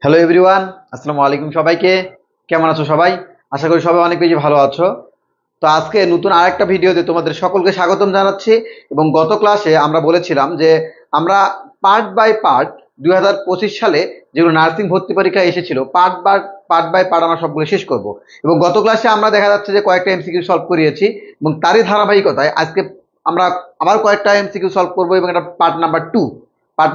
Hello everyone, আসসালামু আলাইকুম সবাইকে। কেমন আছো সবাই? আশা করি সবাই অনেক বেশি ভালো আছো। তো আজকে নতুন আরেকটা ভিডিওতে তোমাদের সকলকে স্বাগতম জানাচ্ছি। এবং গত ক্লাসে আমরা বলেছিলাম যে আমরা পার্ট বাই পার্ট 2025 সালে যেগুলো নার্সিং ভর্তি পরীক্ষা এসেছিল পার্ট বাই পার্ট আমরা সবগুলো শেষ করব। এবং গত ক্লাসে আমরা দেখা যাচ্ছে যে কয়েকটা এমসিকিউ সলভ করিয়েছি এবং তারই ধারাবাহিকতায় আজকে আমরা আবার কয়েকটা এমসিকিউ সলভ করবো। এবং এটা পার্ট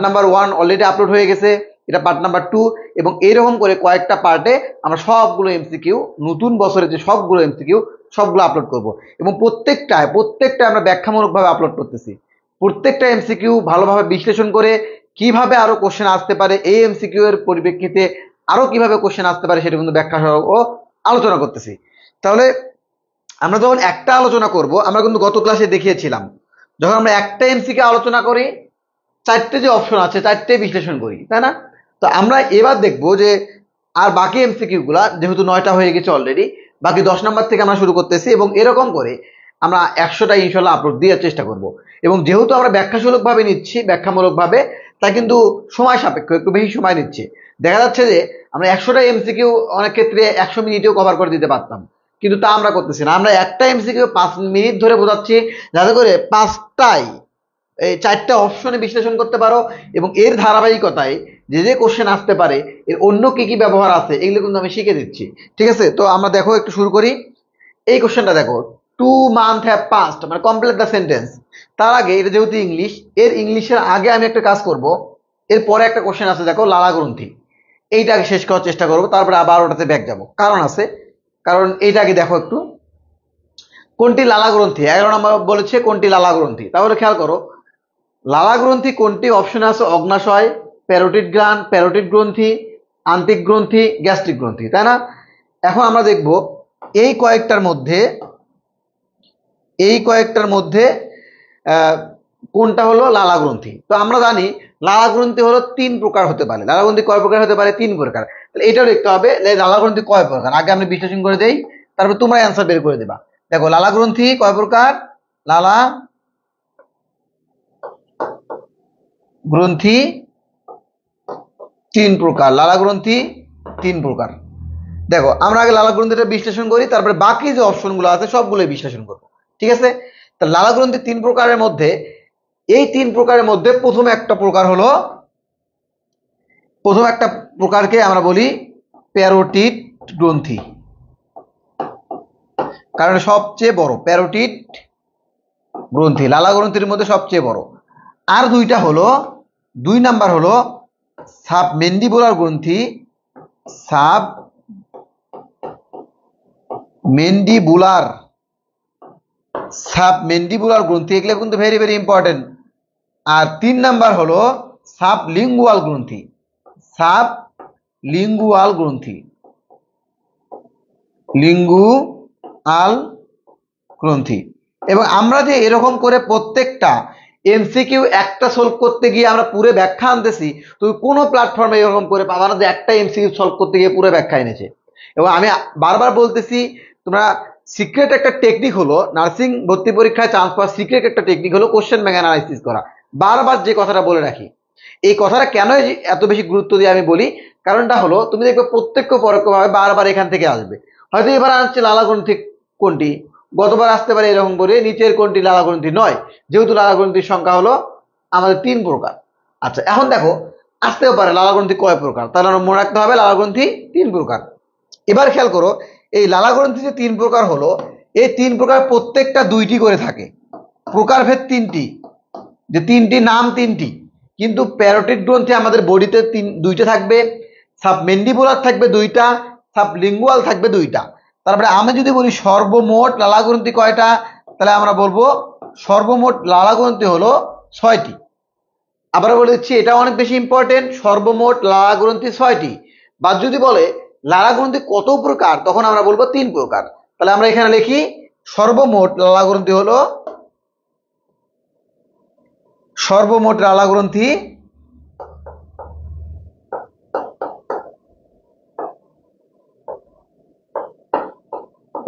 নাম্বার 1 অলরেডি আপলোড হয়ে গেছে, এটা পার্ট নাম্বার 2। এবং এইরকম করে কয়েকটা পার্টে আমরা সবগুলো এমসিকিউ, নতুন বছরের যে সবগুলো এমসিকিউ সবগুলো আপলোড করব। এবং প্রত্যেকটা আমরা ব্যাখ্যামূলকভাবে আপলোড করতেছি। প্রত্যেকটা এমসিকিউ ভালোভাবে বিশ্লেষণ করে কিভাবে আরো কোশ্চেন আসতে পারে, এই এমসিকিউ এর পরিপ্রেক্ষিতে আরো কিভাবে কোশ্চেন আসতে পারে সেটা কিন্তু ব্যাখ্যা সহ ও আলোচনা করতেছি। তাহলে আমরা যখন একটা আলোচনা করব, আমরা কিন্তু গত ক্লাসে দেখিয়েছিলাম যখন আমরা একটা এমসিকিউ আলোচনা করি, চারটে যে অপশন আছে চারটে বিশ্লেষণ করি, তাই না? তো আমরা এবার দেখবো যে আর বাকি এমসিকিউ গুলা, যেহেতু 9টা হয়ে গেছে অলরেডি, বাকি 10 নাম্বার থেকে আমরা শুরু করতেছি এবং এরকম করে আমরা 100টা ইনশাল্লাহ আপলোড দেওয়ার চেষ্টা করব। এবং যেহেতু আমরা ব্যাখ্যামূলকভাবে নিচ্ছি, ব্যাখ্যামূলকভাবে, তা কিন্তু সময় সাপেক্ষ, একটু বেশি সময় নিচ্ছে। দেখা যাচ্ছে যে আমরা 100টা এমসিকিউ অনেক ক্ষেত্রে 100 মিনিটেও কভার করে দিতে পারতাম, কিন্তু তা আমরা করতেছি না। আমরা একটা এমসিকিউ 5 মিনিট ধরে বোঝাচ্ছি, যাতে করে পাঁচটায় এই চারটা অপশনে বিশ্লেষণ করতে পারো। এবং এর ধারাবাহিকতায় যে যে কোশ্চেন আসতে পারে, এর অন্য কি কি ব্যবহার আছে, এগুলো কিন্তু আমি শিখে দিচ্ছি। ঠিক আছে, তো আমরা দেখো একটু শুরু করি। এই কোশ্চেনটা দেখো, 2 months have passed, মানে কমপ্লিট দ্য সেন্টেন্স। তার আগে এটা যেহেতু ইংলিশ, এর ইংলিশের আগে আমি একটা কাজ করব। এরপরে একটা কোশ্চেন আছে, দেখো লালা গ্রন্থি, এইটাকে শেষ করার চেষ্টা করবো, তারপরে আবার ওটাতে ব্যাক যাবো, কারণ আছে। কারণ এইটাকে দেখো একটু, কোনটি লালা গ্রন্থি, 11 নম্বর বলেছে কোনটি লালা গ্রন্থি। তাহলে খেয়াল করো, লালা গ্রন্থি কোনটি অপশন আছে? অগ্নাশয়, প্যারোটিড গ্রন্থি, আন্তিক গ্রন্থি, গ্যাস্ট্রিক গ্রন্থি, তাই না? এখন আমরা দেখব এই কয়েকটার মধ্যে কোনটা হলো লালা গ্রন্থি। তো আমরা জানি লালা গ্রন্থি হলো 3 প্রকার হতে পারে। লালা গ্রন্থি কয় প্রকার হতে পারে? 3 প্রকার। তাহলে এটাও দেখতে হবে লালা গ্রন্থি কয় প্রকার। আগে আমি বিশ্লেষণ করে দেই, তারপর তোমরা অ্যান্সার বের করে দেবা। দেখো লালা গ্রন্থি কয় প্রকার? লালা গ্রন্থি 3 প্রকার। লালা গ্রন্থি 3 প্রকার। দেখো আমরা আগে লালা গ্রন্থিটা বিশ্লেষণ করি, তারপরে বাকি যে অপশনগুলো আছে সবগুলো বিশ্লেষণ করব। ঠিক আছে, তা লালা গ্রন্থি 3 প্রকারের মধ্যে, এই 3 প্রকারের মধ্যে প্রথম একটা প্রকারকে আমরা বলি প্যারোটিড গ্রন্থি, কারণ সবচেয়ে বড়। প্যারোটিড গ্রন্থি লালা গ্রন্থির মধ্যে সবচেয়ে বড়। আর দুই নাম্বার হলো সাবমেন্ডিবুলার গ্রন্থি, সাবমেন্ডিবুলার গ্রন্থি, এগুলো কিন্তু ভেরি ভেরি ইম্পর্টেন্ট। আর 3 নাম্বার হলো সাবলিঙ্গুয়াল গ্রন্থি, লিঙ্গুয়াল গ্রন্থি। এবং আমরা যে এরকম করে প্রত্যেকটা এমসিকিউ একটা সলভ করতে গিয়ে আমরা পুরো ব্যাখ্যা আনতেছি, তুমি কোনো প্ল্যাটফর্মে এরকম করে পাবা না যে একটা এমসিকিউ সলভ করতে গিয়ে পুরো ব্যাখ্যা এনেছে। এবং আমি বারবার বলতেছি, তোমরা সিক্রেট একটা টেকনিক হলো নার্সিং ভর্তি পরীক্ষায় চান্স পাওয়ার সিক্রেট একটা টেকনিক হলো কোশ্চেন ব্যাংক অ্যানালাইসিস করা। বারবার যে কথাটা বলে রাখি, এই কথাটা কেন এত বেশি গুরুত্ব দিয়ে আমি বলি, কারণটা হলো তুমি দেখবে প্রত্যক্ষ পরোক্ষভাবে বারবার এখান থেকে আসবে। হয়তো এবার আসছে লালা গ্রন্থি কোনটি, গতবার আসতে পারে এরকম করে নিচের কোনটি লালা গ্রন্থি নয়, যেহেতু লালা গ্রন্থির সংখ্যা হলো আমাদের 3 প্রকার। আচ্ছা, এখন দেখো আসতেও পারে লালা গ্রন্থি কয় প্রকার, তাহলে আমরা মনে রাখতে হবে লালা গ্রন্থি 3 প্রকার। এবার খেয়াল করো, এই লালা গ্রন্থি যে 3 প্রকার হলো, এই 3 প্রকার প্রত্যেকটা 2টি করে থাকে। প্রকারভেদ 3টি, যে 3টি নাম 3টি, কিন্তু প্যারোটিড গ্রন্থি আমাদের বডিতে 2টা থাকবে, সাবমেন্ডিবুলার থাকবে 2টা, সাবলিঙ্গুয়াল থাকবে 2টা। তারপরে আমি যদি বলি সর্বমোট লালা গ্রন্থি কয়টা, তাহলে আমরা বলবো সর্বমোট লালা গ্রন্থি হলো 6টি। আবার বলে দিচ্ছি, এটা অনেক বেশি ইম্পর্টেন্ট, সর্বমোট লালা গ্রন্থি 6টি। বা যদি বলে লালা গ্রন্থি কত প্রকার, তখন আমরা বলবো 3 প্রকার। তাহলে আমরা এখানে লিখি সর্বমোট লালা গ্রন্থি হলো, সর্বমোট লালা গ্রন্থি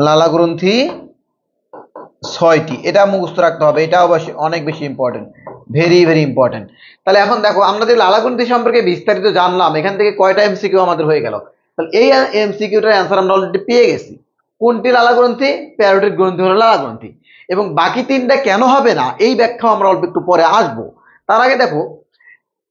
লালা গ্রন্থি 6টি। এটা মুখস্থ রাখতে হবে, এটা অবশ্যই অনেক বেশি ইম্পর্টেন্ট। Very very important. তাহলে এখন দেখো আমরা যে লালা গ্রন্থি সম্পর্কে বিস্তারিত জানলাম, এখান থেকে কয়টা এমসিকিউ আমাদের হয়ে গেল। তাহলে এই এমসিকিউটার অ্যান্সার আমরা অলরেডি পেয়ে গেছি। কোনটি লালা গ্রন্থি? প্যারোটিড গ্রন্থি হলো লালা গ্রন্থি। এবং বাকি তিনটা কেন হবে না এই ব্যাখ্যাও আমরা অল্প একটু পরে আসবো। তার আগে দেখো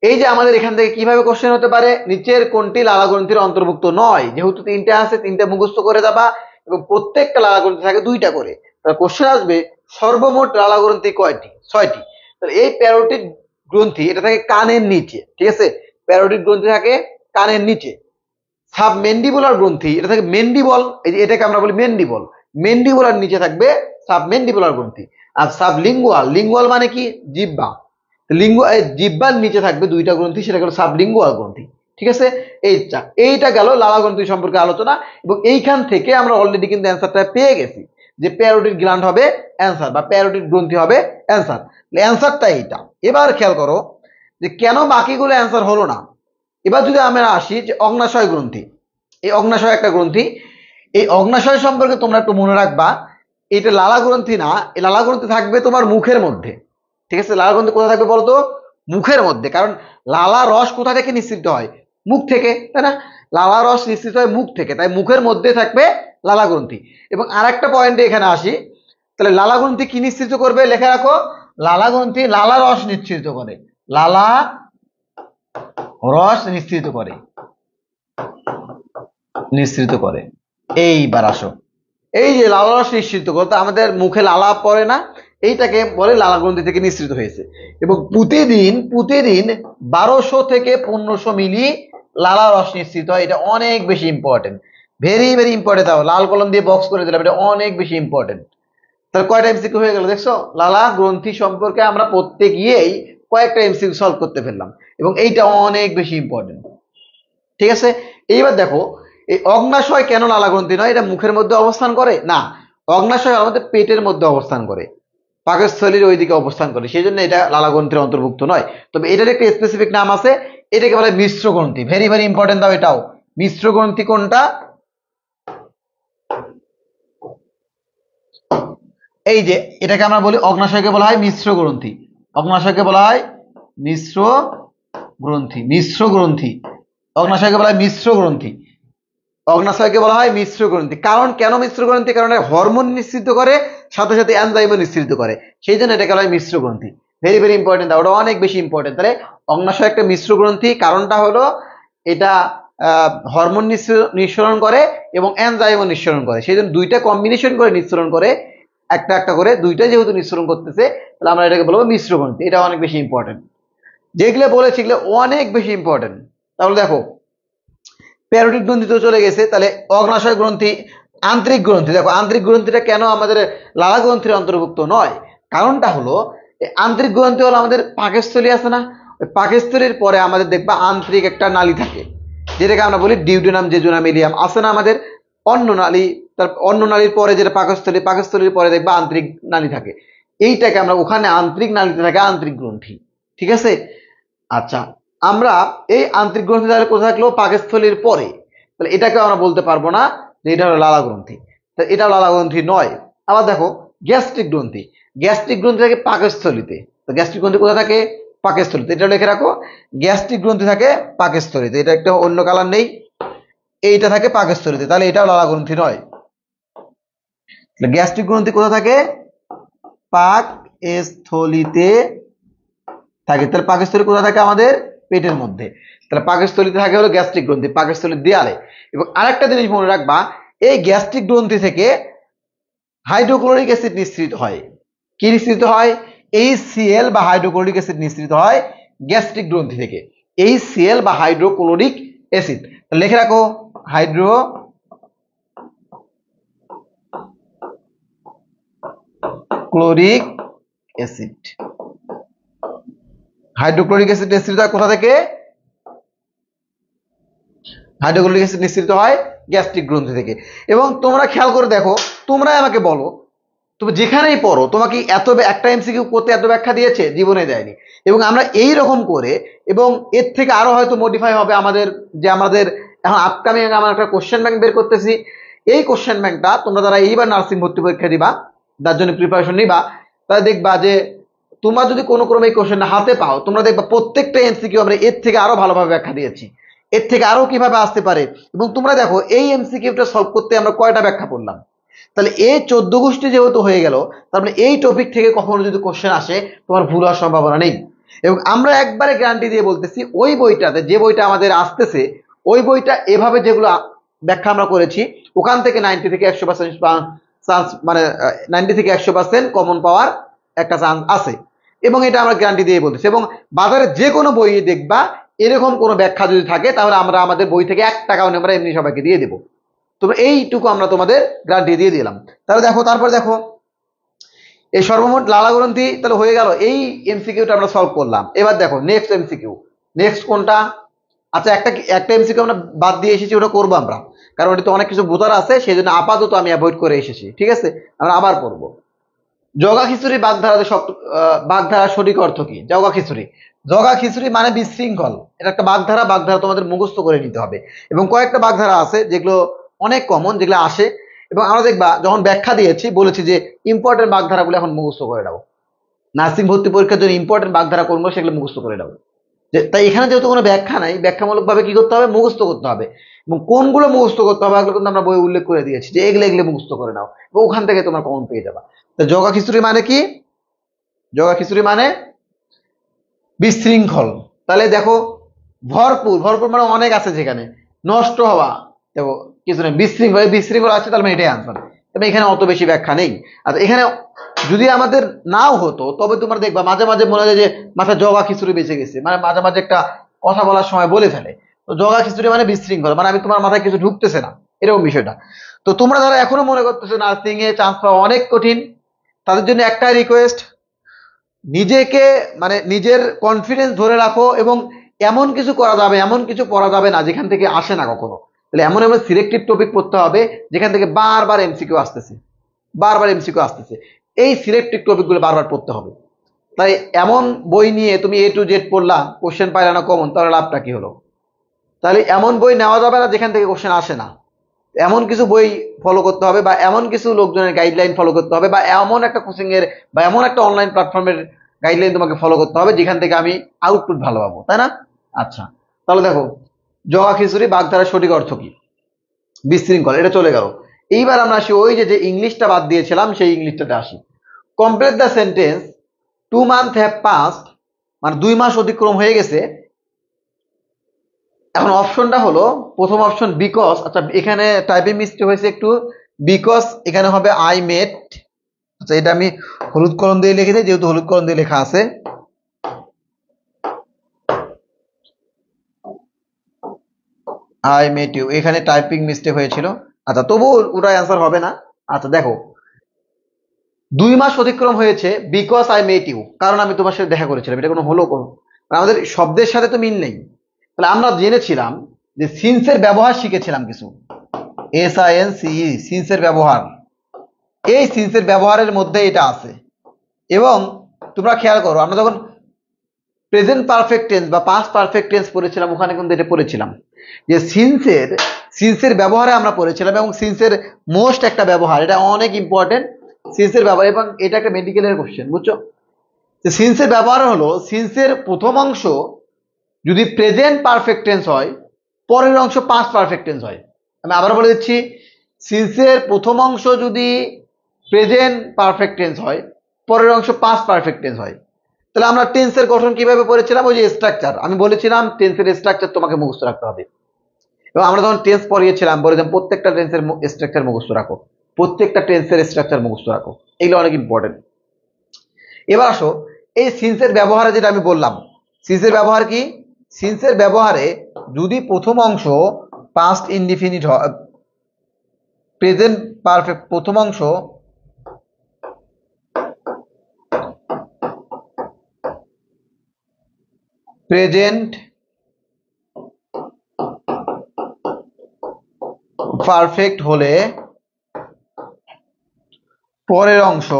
এই যে আমাদের এখান থেকে কিভাবে কোশ্চেন হতে পারে, নিচের কোনটি লালা গ্রন্থির অন্তর্ভুক্ত নয়, যেহেতু তিনটে আছে তিনটে মুখস্থ করে যাবা এবং প্রত্যেকটা লালা গ্রন্থি থাকে দুইটা করে। তাহলে কোশ্চেন আসবে সর্বমোট লালা গ্রন্থি কয়টি? 6টি। তাহলে এই প্যারোটিড গ্রন্থি এটা থাকে কানের নিচে, ঠিক আছে, প্যারোটিড গ্রন্থি থাকে কানের নিচে। সাবমেন্ডিবুলার গ্রন্থি এটা থাকে মেন্ডিবল, এই যে এটাকে আমরা বলি মেন্ডিবল, মেন্ডিবুলার নিচে থাকবে সাবমেন্ডিবুলার গ্রন্থি। আর সাবলিঙ্গুয়াল, লিঙ্গুয়াল মানে কি? জিহ্বা, জিহ্বার নিচে থাকবে দুইটা গ্রন্থি, সেটা হলো সাবলিঙ্গুয়াল গ্রন্থি, ঠিক আছে। এইটা গেল লালা গ্রন্থি সম্পর্কে আলোচনা। এবং এইখান থেকে আমরা অলরেডি কিন্তু অ্যান্সারটা পেয়ে গেছি যে প্যারোটিড গ্ল্যান্ড হবে অ্যান্সার বা প্যারোটিড গ্রন্থি হবে অ্যান্সার। অ্যান্সারটা এইটা। এবার খেয়াল করো যে কেন বাকিগুলো অ্যান্সার হলো না। এবার যদি আমরা আসি যে অগ্নাশয় গ্রন্থি, এই অগ্নাশয় একটা গ্রন্থি, এই অগ্নাশয় সম্পর্কে তোমরা একটু মনে রাখবা, এটা লালা গ্রন্থি না, এই লালা গ্রন্থি থাকবে তোমার মুখের মধ্যে, ঠিক আছে। লালা গ্রন্থি কোথায় থাকবে বলতো? মুখের মধ্যে। কারণ লালা রস কোথা থেকে নিঃসৃত হয়? মুখ থেকে, তাই না? লালা রস নিঃসৃত হয় মুখ থেকে, তাই মুখের মধ্যে থাকবে লালা গ্রন্থি। এবং আরেকটা পয়েন্টে এখানে আসি, তাহলে লালা গ্রন্থি কি নিঃসৃত করবে? লেখা রাখো, লালা গ্রন্থি লালা রস নিঃসৃত করে, লালা রস নিঃসৃত করে, নিঃসৃত করে। এইবার আসো, এই যে লালা রস নিঃসৃত করতে আমাদের মুখে লালা পড়ে না, এইটাকে বলে লালা গ্রন্থি থেকে নিঃসৃত হয়েছে। এবং প্রতিদিন 1200 থেকে 1500 মিলি লালা রস নিঃসৃত হয়। এটা অনেক বেশি ইম্পর্টেন্ট, ভেরি ভেরি ইম্পর্টেন্ট। দাও লাল কলম দিয়ে বক্স করে দিলাম, এটা অনেক বেশি ইম্পর্টেন্ট। তাহলে কয়টা এমসিকিউ হয়ে গেল দেখছো? লালা গ্রন্থি সম্পর্কে আমরা পড়তে গিয়েই কয়েকটা এমসিকিউ সলভ করতে ফেললাম এবং এইটা অনেক বেশি ইম্পর্টেন্ট, ঠিক আছে। এইবার দেখো এই অগ্নাশয় কেন লালা গ্রন্থি নয়? এটা মুখের মধ্যে অবস্থান করে না, অগ্নাশয় আমাদের পেটের মধ্যে অবস্থান করে, পাকস্থলীর ওইদিকে অবস্থান করে, সেই জন্য এটা লালা গ্রন্থির অন্তর্ভুক্ত নয়। তবে এটার একটা স্পেসিফিক নাম আছে, এটাকে বলে মিশ্র গ্রন্থি। Very very important. দাও এটাও, মিশ্র গ্রন্থি কোনটা? এই যে এটাকে আমরা বলি অগ্নাশয়কে বলা হয় মিশ্র গ্রন্থি, অগ্নাশয়কে বলা হয় মিশ্র গ্রন্থি, মিশ্র গ্রন্থি, অগ্নাশয়কে বলা হয় মিশ্র গ্রন্থি, অগ্নাশয়কে বলা হয় মিশ্র গ্রন্থি। কারণ কেন মিশ্র গ্রন্থি? কারণ হরমোন নিঃসৃত করে, সাথে সাথে এনজাইমও নিঃসৃত করে, সেই জন্য এটাকে বলা হয় মিশ্র গ্রন্থি। ভেরি ভেরি ইম্পর্টেন্ট, ওটা অনেক বেশি ইম্পর্টেন্ট। তাহলে অগ্নাশয় একটা মিশ্র গ্রন্থি, কারণটা হলো এটা হরমোন নিঃসরণ করে এবং এনজাইমও নিঃসরণ করে, সেই জন্য দুইটা কম্বিনেশন করে নিঃসরণ করে, একটা একটা করে দুইটা যেহেতু নিঃসরণ করতেছে, তাহলে আমরা এটাকে বলবো মিশ্র গ্রন্থি। এটা অনেক বেশি ইম্পর্টেন্ট, যেগুলো বলেছি এগুলো অনেক বেশি ইম্পর্টেন্ট। তাহলে দেখো প্যারোটিড গ্রন্থি তো চলে গেছে, তাহলে অগ্নাশয় গ্রন্থি, আন্তরিক গ্রন্থি। দেখো আন্তরিক গ্রন্থিটা কেন আমাদের লালা গ্রন্থির অন্তর্ভুক্ত নয়? কারণটা হলো আন্তরিক গ্রন্থি হলো আমাদের পাকস্থলী আছে না, ওই পাকস্থলীর পরে আমাদের দেখবা আন্তরিক একটা নালী থাকে, যেটাকে আমরা বলি ডিউডেনাম জেজুনাম ইলিয়াম, আছে না আমাদের অন্য নালী। তার অন্য নালীর পরে যেটা পাকস্থলী, পাকস্থলীর পরে দেখবা আন্তরিক নালী থাকে, এইটাকে আমরা ওখানে আন্তরিক নালীতে থাকে আন্তরিক গ্রন্থি, ঠিক আছে। আচ্ছা, আমরা এই আন্তরিক গ্রন্থি তাহলে কোথায় থাকলো? পাকস্থলীর পরে, তাহলে এটাকে আমরা বলতে পারবো না যে এটা হলো লালা গ্রন্থি, তাহলে এটা লালা গ্রন্থি নয়। আবার দেখো গ্যাস্ট্রিক গ্রন্থি, গ্যাস্ট্রিক গ্রন্থি থাকে পাকস্থলীতে, তো গ্যাস্ট্রিক গ্রন্থি কোথায় থাকে? পাকস্থলীতে। এটা লিখে রাখো, গ্যাস্ট্রিক গ্রন্থি থাকে পাকস্থলীতে, এটা একটা অন্য কালার নেই, এইটা থাকে পাকস্থলীতে, তাহলে এটাও লালা গ্রন্থি নয়। গ্যাস্ট্রিক গ্রন্থি কোথায় থাকে? পাকস্থলীতে থাকে। তাহলে পাকস্থলী কোথায় থাকে? আমাদের পেটের মধ্যে। তাহলে পাকস্থলীতে থাকে হলো গ্যাস্ট্রিক গ্রন্থি, পাকস্থলীর দেয়ালে। এবং আরেকটা জিনিস মনে রাখবা, এই গ্যাস্ট্রিক গ্রন্থি থেকে হাইড্রোক্লোরিক অ্যাসিড নিঃসৃত হয়। কি নিঃসৃত হয়? HCl বা হাইড্রোক্লোরিক অ্যাসিড নিঃসৃত হয় গ্যাস্ট্রিক গ্রন্থি থেকে, HCl বা হাইড্রোক্লোরিক অ্যাসিড। লিখে রাখো, হাইড্রোক্লোরিক অ্যাসিড। হাইড্রোক্লোরিক অ্যাসিড নিঃসৃত হয় কোথা থেকে? হাইড্রোক্লোরিক অ্যাসিড নিঃসৃত হয় গ্যাস্ট্রিক গ্রন্থি থেকে। এবং তোমরা খেয়াল করে দেখো, তোমরাই আমাকে বলো, তুমি যেখানেই পড়ো তোমাকে একটা এমসিকিউ করতে এত ব্যাখ্যা দিয়েছে? জীবনে দেয়নি। এবং আমরা এই রকম করে, এবং এর থেকে আরো হয়তো মডিফাই হবে আমাদের, যে আমাদের এখন আপকামিং আমরা একটা কোশ্চেন ব্যাংক বের করতেছি, এই কোশ্চেন ব্যাংকটা তোমরা যারা এইবার নার্সিং ভর্তি পরীক্ষা দিবা, তার জন্য প্রিপারেশন নিবা, তারা দেখবা যে তোমরা যদি কোনো ক্রমে এই কোশ্চেনটা হাতে পাও, তোমরা দেখবা প্রত্যেকটা এমসিকিউ আমরা এর থেকে আরো ভালোভাবে ব্যাখ্যা দিয়েছি, এর থেকে আরো কিভাবে আসতে পারে। এবং তোমরা দেখো এই এমসিকিউটা সলভ করতে আমরা কয়টা ব্যাখ্যা করলাম। তাহলে এই 14 গোষ্ঠী যেহেতু হয়ে গেল, তার মানে এই টপিক থেকে কখনো যদি কোশ্চেন আসে তোমার ভুল হওয়ার সম্ভাবনা নেই। এবং আমরা একবারে গ্যারান্টি দিয়ে বলতেছি, ওই বইটাতে যে বইটা আমাদের আসতেছে, ওই বইটা এভাবে যেগুলো ব্যাখ্যা আমরা করেছি, ওখান থেকে 90 থেকে 100% চান্স, মানে 90 থেকে 100% কমন পাওয়ার একটা চান্স আছে। এবং এটা আমরা গ্যারান্টি দিয়ে বলতেছি। এবং বাজারে যে কোনো বই দেখবা এরকম কোনো ব্যাখ্যা যদি থাকে, তাহলে আমরা আমাদের বই থেকে 1 টাকাও আমরা এমনি সবাইকে দিয়ে দেবো। তোমরা এইটুকু আমরা তোমাদের গ্যারান্টি দিয়ে দিলাম। তাহলে দেখো, তারপর দেখো এই সর্বমোট লালা গ্রন্থি তাহলে হয়ে গেল, এই এমসিকিউটা আমরা সলভ করলাম। এবার দেখো নেক্সট এমসিকিউ, নেক্সট কোনটা? আচ্ছা, একটা এমসিকিউ আমরা বাদ দিয়ে এসেছি, ওটা করবো আমরা, কারণ ওটা তো অনেক কিছু বোঝার আছে, সেই জন্য আপাতত আমি অ্যাভয়েড করে এসেছি। ঠিক আছে, আমরা আবার পড়বো। জগা খিচুড়ি বাগধারাতে বাগধারা সঠিক অর্থ কি? জগা খিচুড়ি, জগা খিচুড়ি মানে বিশৃঙ্খল, এটা একটা বাগধারা। বাগধারা তোমাদের মুখস্থ করে নিতে হবে। এবং কয়েকটা বাগধারা আছে যেগুলো অনেক কমন, যেগুলো আসে। এবং আমরা দেখবা যখন ব্যাখ্যা দিয়েছি বলেছি যে ইম্পর্টেন্ট বাগধারাগুলো এখন মুখস্থ করে দাও, নার্সিং ভর্তি পরীক্ষার জন্য ইম্পর্টেন্ট বাগধারা কোনগুলো সেগুলো মুখস্থ করে দাও। যে তাই এখানে যেহেতু কোনো ব্যাখ্যা নাই, ব্যাখ্যামূলক ভাবে কি করতে হবে? মুখস্থ করতে হবে। এবং কোনগুলো মুখস্থ করতে হবে এগুলো কিন্তু আমরা বই উল্লেখ করে দিয়েছি, যে এগুলো এগুলো মুখস্থ করে নাও, এবং ওখান থেকে তোমার কমন পেয়ে যাবা। তো জগা খিচুড়ি মানে কি? জগা খিচুড়ি মানে বিশৃঙ্খল। তাহলে দেখো ভরপুর, ভরপুর মানে অনেক আছে, যেখানে নষ্ট হওয়া, দেখো কিছু নেই, বিশৃঙ্খল, বিশৃঙ্খল আছে, তাহলে এটাই আনসার। তবে এখানে অত বেশি ব্যাখ্যা নেই। আর এখানে যদি আমাদের নাও হতো, তবে তোমরা দেখবা মাঝে মাঝে মনে হয় যে মাথা জগা খিচুড়ি বেঁচে গেছে, মানে মাঝে মাঝে একটা কথা বলার সময় বলে ফেলে, তো জগা খিচুড়ি মানে বিশৃঙ্খল, মানে আমি তোমার মাথায় কিছু ঢুকতেছে না, এরকম বিষয়টা। তো তোমরা যারা এখনো মনে করতেছো নার্সিং এ চান্স পাওয়া অনেক কঠিন, তাদের জন্য একটাই রিকোয়েস্ট, নিজেকে মানে নিজের কনফিডেন্স ধরে রাখো। এবং এমন কিছু করা যাবে, এমন কিছু পড়া যাবে না যেখান থেকে আসে না কখনো। তাহলে এমন এমন সিলেক্টিভ টপিক পড়তে হবে যেখান থেকে বারবার এমসিকিউ আসতেছে, বারবার এমসিকিউ আসতেছে, এই সিলেক্টিভ টপিকগুলো বারবার পড়তে হবে। তাই এমন বই নিয়ে তুমি A to Z পড়লা, কোশ্চেন পাইলা না কমন, তাহলে লাভটা কি হলো? তাহলে এমন বই নেওয়া যাবে না যেখান থেকে কোশ্চেন আসে না। এমন কিছু বই ফলো করতে হবে, বা এমন কিছু লোকজনের গাইডলাইন ফলো করতে হবে, বা এমন একটা কোচিং এর বা এমন একটা অনলাইন প্ল্যাটফর্মের গাইডলাইন তোমাকে ফলো করতে হবে যেখান থেকে আমি আউটপুট ভালো পাবো, তাই না? আচ্ছা, তাহলে দেখো জগা খিচুড়ি বাগধারার সঠিক অর্থ কি? বিশৃঙ্খল, এটা চলে গেল। এইবার আমরা আসি ওই যে ইংলিশটা বাদ দিয়েছিলাম, সেই ইংলিশটাতে আসি। Complete the sentence 2 months have passed, মানে 2 মাস অতিক্রম হয়ে গেছে। এখন অপশনটা হলো প্রথম অপশন বিকজ, আচ্ছা এখানে টাইপিং মিস্টেক হয়েছে একটু, বিকজ এখানে হবে আই মেট। আচ্ছা এটা আমি হলুদ কলম দিয়ে লিখেছি, যেহেতু হলুদ কলম দিয়ে লেখা আছে। আই মেট ইউ, এখানে টাইপিং মিস্টেক হয়েছিল। আচ্ছা তবুও ওটা অ্যান্সার হবে না। আচ্ছা দেখো 2 মাস অতিক্রম হয়েছে বিকজ আই মেট ইউ, কারণ আমি তোমার সাথে দেখা করেছিলাম, এটা কোনো হলো কোনো, আমাদের শব্দের সাথে তো মিল নেই। তাহলে আমরা জেনেছিলাম যে সিন্সের ব্যবহার শিখেছিলাম কিছু, SINCE, সিন্সের ব্যবহার। এই সিন্সের ব্যবহারের মধ্যে এটা আছে। এবং তোমরা খেয়াল করো, আমরা যখন প্রেজেন্ট পারফেক্ট টেন্স বা পাস্ট পারফেক্ট টেন্স পড়েছিলাম, ওখানে কিন্তু এটা পড়েছিলাম যে সিন্সের ব্যবহারে আমরা পড়েছিলাম। এবং সিন্সের মোস্ট একটা ব্যবহার, এটা অনেক ইম্পর্টেন্ট সিন্সের ব্যবহার, এবং এটা একটা মেডিকেলের কোশ্চেন, বুঝছো? যে সিন্সের ব্যবহার হলো, সিন্সের প্রথম অংশ যদি প্রেজেন্ট পারফেক্ট টেন্স হয়, পরের অংশ পাস্ট পারফেক্ট টেন্স হয়। আমি আবার বলে দিচ্ছি, সিন্সের প্রথম অংশ যদি প্রেজেন্ট পারফেক্ট টেন্স হয়, পরের অংশ পাস্ট পারফেক্ট টেন্স হয়। তাহলে আমরা টেন্সের গঠন কিভাবে পড়েছিলাম? ওই যে স্ট্রাকচার, আমি বলেছিলাম টেন্সের স্ট্রাকচার তোমাকে মুখস্থ রাখতে হবে। এবং আমরা যখন টেন্স পড়িয়েছিলাম বলেছিলাম প্রত্যেকটা টেন্সের স্ট্রাকচার মুখস্থ রাখো, প্রত্যেকটা টেন্সের স্ট্রাকচার মুখস্থ রাখো, এগুলো অনেক ইম্পর্টেন্ট। এবার আসো এই সিন্সের ব্যবহারে, যেটা আমি বললাম সিন্সের ব্যবহার কি, সিন্সের ব্যবহারে যদি প্রথম অংশ পাস্ট ইনডিফিনিট হয়, প্রেজেন্ট পারফেক্ট প্রথম অংশ প্রেজেন্ট পারফেক্ট হলে পরের অংশ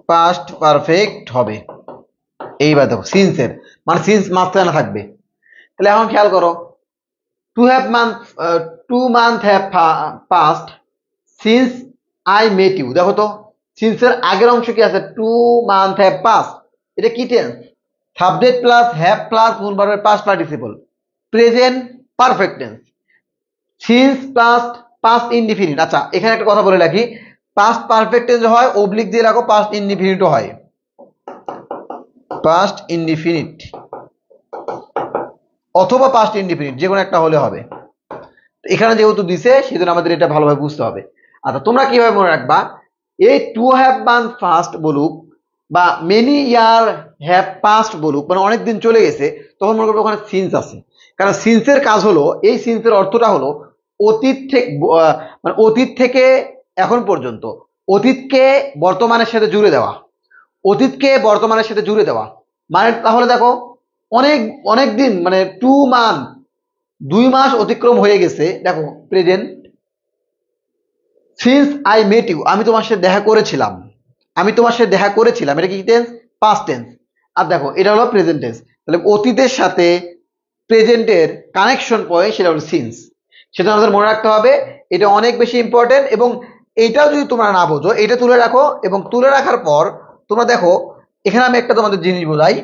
পাস্ট পারফেক্ট হবে। এইবার দেখো সিন্সের মানে সিন্স মাঝখানে থাকবে। তাহলে এখন খেয়াল করো two month have past since I met you. দেখো তো সিন্সের আগের অংশ কি আছে, 2 মান্থ হ্যাভ পাস্ট, এটা কি tense, subject plus have plus মূল ভার্বের past participle, present perfect tense, since plus past indefinite. আচ্ছা এখানে একটা কথা বলে রাখি, পাস্ট পারফেক্ট টেন্স হয় অবলিক দিয়ে রাখো, পাস্ট ইনডিফিনিটও হয়, পাস্ট ইনডিফিনিট অথবা পাস্ট ইনডিফিনিট যে কোনো একটা হলে হবে। এখানে যেহেতু দিছে সেজন্য আমাদের এটা ভালোভাবে বুঝতে হবে। আচ্ছা তোমরা কিভাবে মনে রাখবা, এই টু হ্যাভ মান্থ ফাস্ট বলুক বা মেনি ইয়ার হ্যাভ পাস্ট বলুক, মানে অনেক দিন চলে গেছে, তখন মনে করবো ওখানে সিন্স আছে। কারণ সিন্সের কাজ হলো, এই সিন্সের অর্থটা হলো অতীত থেকে, মানে অতীত থেকে এখন পর্যন্ত, অতীতকে বর্তমানের সাথে জুড়ে দেওয়া, অতীতকে বর্তমানের সাথে জুড়ে দেওয়া। মানে তাহলে দেখো অনেক অনেক দিন, মানে 2 মান্থ 2 মাস অতিক্রম হয়ে গেছে, দেখো present, since I met you, আমি তোমার সাথে দেখা করেছিলাম, আমি তোমার সাথে দেখা করেছিলাম, এটা কি টেন্স, পাস্ট টেন্স। আর দেখো এটা হলো প্রেজেন্ট টেন্স, তাহলে অতীতের সাথে প্রেজেন্টের কানেকশন পয়েন্ট সেটা হলো সিন্স, সেটা আমাদের মনে রাখতে হবে, এটা অনেক বেশি ইম্পর্টেন্ট। এবং এইটাও যদি তোমরা না বোঝো এটা তুলে রাখো, এবং তুলে রাখার পর তোমরা দেখো এখানে আমি একটা তোমাদের জিনিস বোঝাই,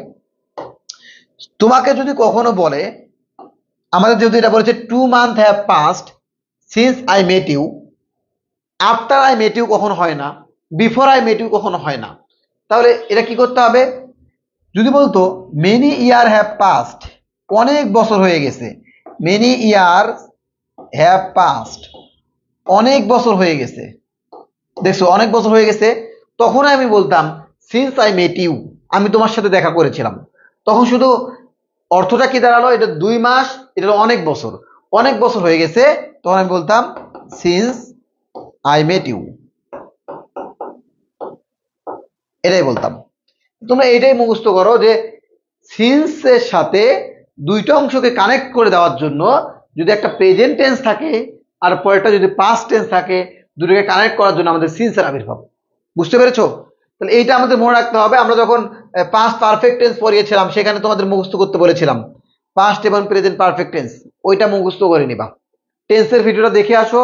তোমাকে যদি কখনো বলে, আমাদের যেহেতু এটা বলেছে 2 month have past since I met you, after I met you কখনো হয় না, বিফোর আই মেট ইউ কখনো হয় না, তাহলে এটা কি করতে হবে, যদি বলতো মেনি ইয়ার হ্যাভ পাস্ট, অনেক বছর হয়ে গেছে, মেনি ইয়ার হ্যাভ পাস্ট, অনেক বছর হয়ে গেছে, দেখছো অনেক বছর হয়ে গেছে, তখন আমি বলতাম সিন্স আই মেট ইউ, আমি তোমার সাথে দেখা করেছিলাম, তখন শুধু অর্থটা কি দাঁড়ালো, এটা 2 মাস, এটা অনেক বছর, অনেক বছর হয়ে গেছে, তখন আমি বলতাম সিন্স আই মেট ইউ, এটাই বলতাম। তোমরা এটাই মুখস্থ করো যে সিন্স এর সাথে দুইটা অংশকে কানেক্ট করে দেওয়ার জন্য যদি একটা প্রেজেন্ট টেন্স থাকে আর পরেরটা যদি পাস্ট টেন্স থাকে, দুটোকে কানেক্ট করার জন্য আমাদের সিন্স এর আবির্ভাব। বুঝতে পেরেছো? তাহলে এইটা আমাদের মনে রাখতে হবে। আমরা যখন পাস্ট পারফেক্ট টেন্স পড়িয়েছিলাম সেখানে তোমাদের মুখস্থ করতে বলেছিলাম পাস্ট এবং প্রেজেন্ট পারফেক্ট টেন্স, ওইটা মুখস্থ করে নিবা। টেন্সের ভিডিওটা দেখে আসো,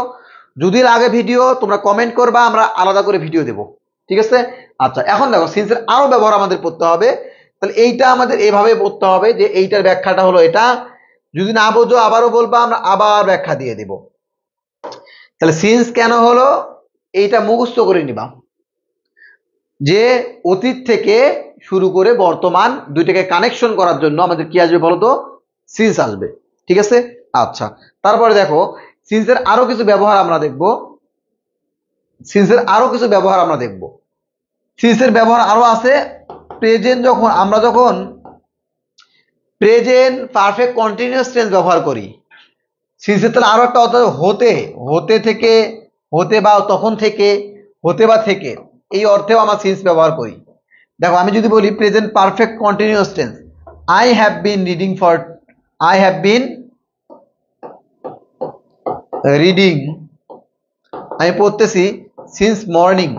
যদি লাগে ভিডিও তোমরা কমেন্ট করবা, আমরা আলাদা করে ভিডিও দেবো, ঠিক আছে? আচ্ছা এখন দেখো সিন্সের আরো ব্যবহার আমাদের পড়তে হবে, তাহলে এইটা আমাদের এভাবে পড়তে হবে যে এইটার ব্যাখ্যাটা হলো এটা, যদি না বোঝো আবারও বলবা, আমরা আবার ব্যাখ্যা দিয়ে দিব। তাহলে সিন্স কেন হলো এইটা মুখস্থ করে নিবা, যে অতীত থেকে শুরু করে বর্তমান দুইটাকে কানেকশন করার জন্য আমাদের কি আসবে বলতো, সিন্স আসবে, ঠিক আছে? আচ্ছা তারপরে দেখো সিন্সের আরো কিছু ব্যবহার আমরা দেখব, সিন্সের আরো কিছু ব্যবহার আমরা দেখব, সিন্সের ব্যবহার আরো আছে। প্রেজেন্ট যখন আমরা যখন প্রেজেন্ট পারফেক্ট কন্টিনিউয়াস টেন্স ব্যবহার করি, সিন্সের তাহলে আরো একটা অর্থ হতে, হতে থেকে, হতে বা তখন থেকে, হতে বা থেকে, এই অর্থেও আমরা সিন্স ব্যবহার করি। দেখো আমি যদি বলি present perfect continuous tense, I have been reading for, I have been reading, আমি পড়তেছি সিন্স মর্নিং,